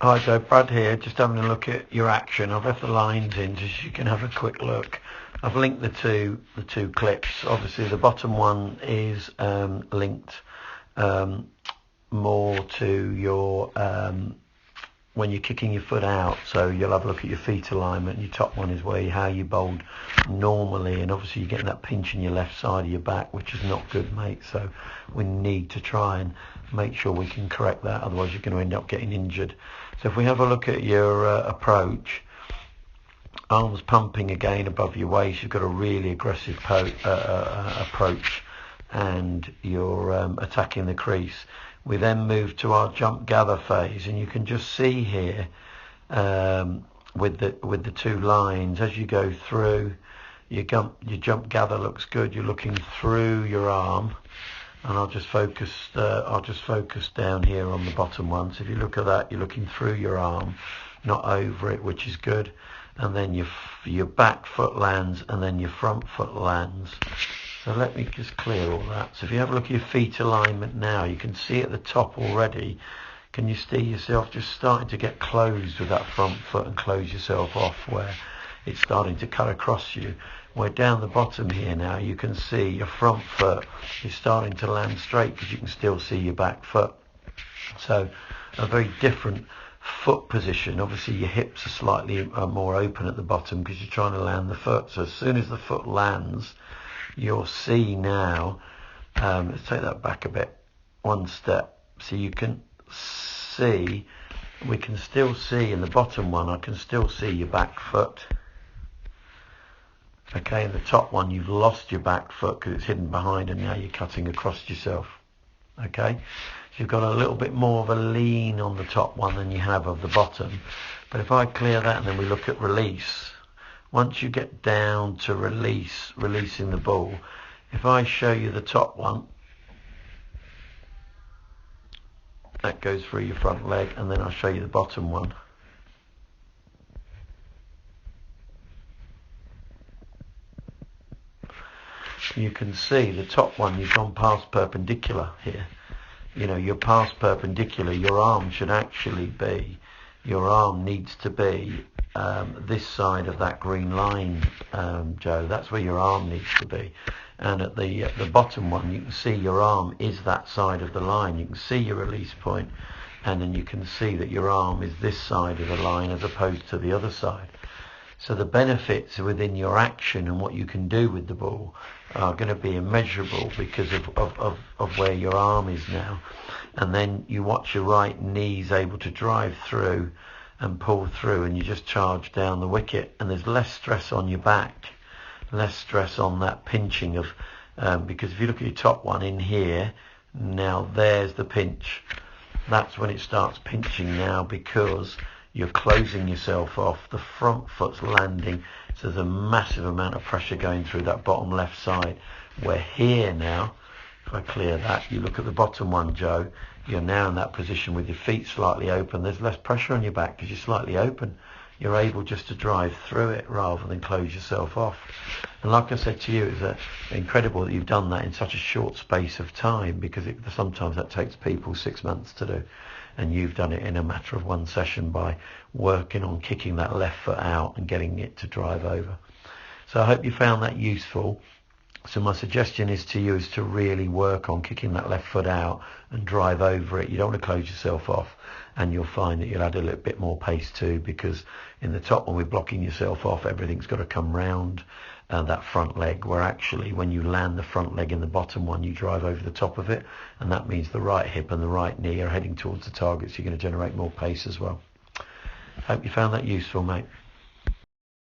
Hi Joe, Brad here, just having a look at your action. I've left the lines in just so you can have a quick look. I've linked the two clips. Obviously the bottom one is linked more to your when you're kicking your foot out, so you'll have a look at your feet alignment. Your top one is how you bowled normally, and obviously you're getting that pinch in your left side of your back, which is not good, mate. So we need to try and make sure we can correct that, otherwise you're going to end up getting injured. So if we have a look at your approach, arms pumping again above your waist, you've got a really aggressive approach, and you're attacking the crease. We then move to our jump gather phase, and you can just see here with the two lines as you go through. Your jump gather looks good. You're looking through your arm, and I'll just focus down here on the bottom one. So if you look at that, you're looking through your arm, not over it, which is good. And then your back foot lands, and then your front foot lands. So let me just clear all that. So if you have a look at your feet alignment now, you can see at the top already, can you see yourself just starting to get closed with that front foot and close yourself off where it's starting to cut across you. Where down the bottom here now, you can see your front foot is starting to land straight because you can still see your back foot. So a very different foot position. Obviously your hips are slightly more open at the bottom because you're trying to land the foot. So as soon as the foot lands, you'll see now, let's take that back a bit, one step, so you can see, we can still see in the bottom one, I can still see your back foot. Okay, in the top one you've lost your back foot because it's hidden behind, and now you're cutting across yourself. Okay, so you've got a little bit more of a lean on the top one than you have of the bottom. But if I clear that and then we look at release, once you get down to releasing the ball, if I show you the top one, that goes through your front leg, and then I'll show you the bottom one. You can see the top one, you've gone past perpendicular here. You know, you're past perpendicular. Your arm should actually be, your arm needs to be this side of that green line, Joe. That's where your arm needs to be. And at the bottom one, you can see your arm is that side of the line. You can see your release point, and then you can see that your arm is this side of the line as opposed to the other side. So the benefits within your action and what you can do with the ball are going to be immeasurable because of where your arm is now. And then you watch your right knees able to drive through and pull through, and you just charge down the wicket, and there's less stress on your back, less stress on that pinching of because if you look at your top one in here, now there's the pinch. That's when it starts pinching now, because you're closing yourself off, the front foot's landing, so there's a massive amount of pressure going through that bottom left side. Where here now, if I clear that, you look at the bottom one, Joe, you're now in that position with your feet slightly open. There's less pressure on your back because you're slightly open. You're able just to drive through it rather than close yourself off. And like I said to you, it's incredible that you've done that in such a short space of time, because sometimes that takes people 6 months to do. And you've done it in a matter of one session by working on kicking that left foot out and getting it to drive over. So I hope you found that useful. So my suggestion is to you is to really work on kicking that left foot out and drive over it. You don't want to close yourself off, and you'll find that you'll add a little bit more pace too, because in the top one, we're blocking yourself off, everything's got to come round that front leg, where actually when you land the front leg in the bottom one, you drive over the top of it, and that means the right hip and the right knee are heading towards the target, so you're going to generate more pace as well. Hope you found that useful, mate.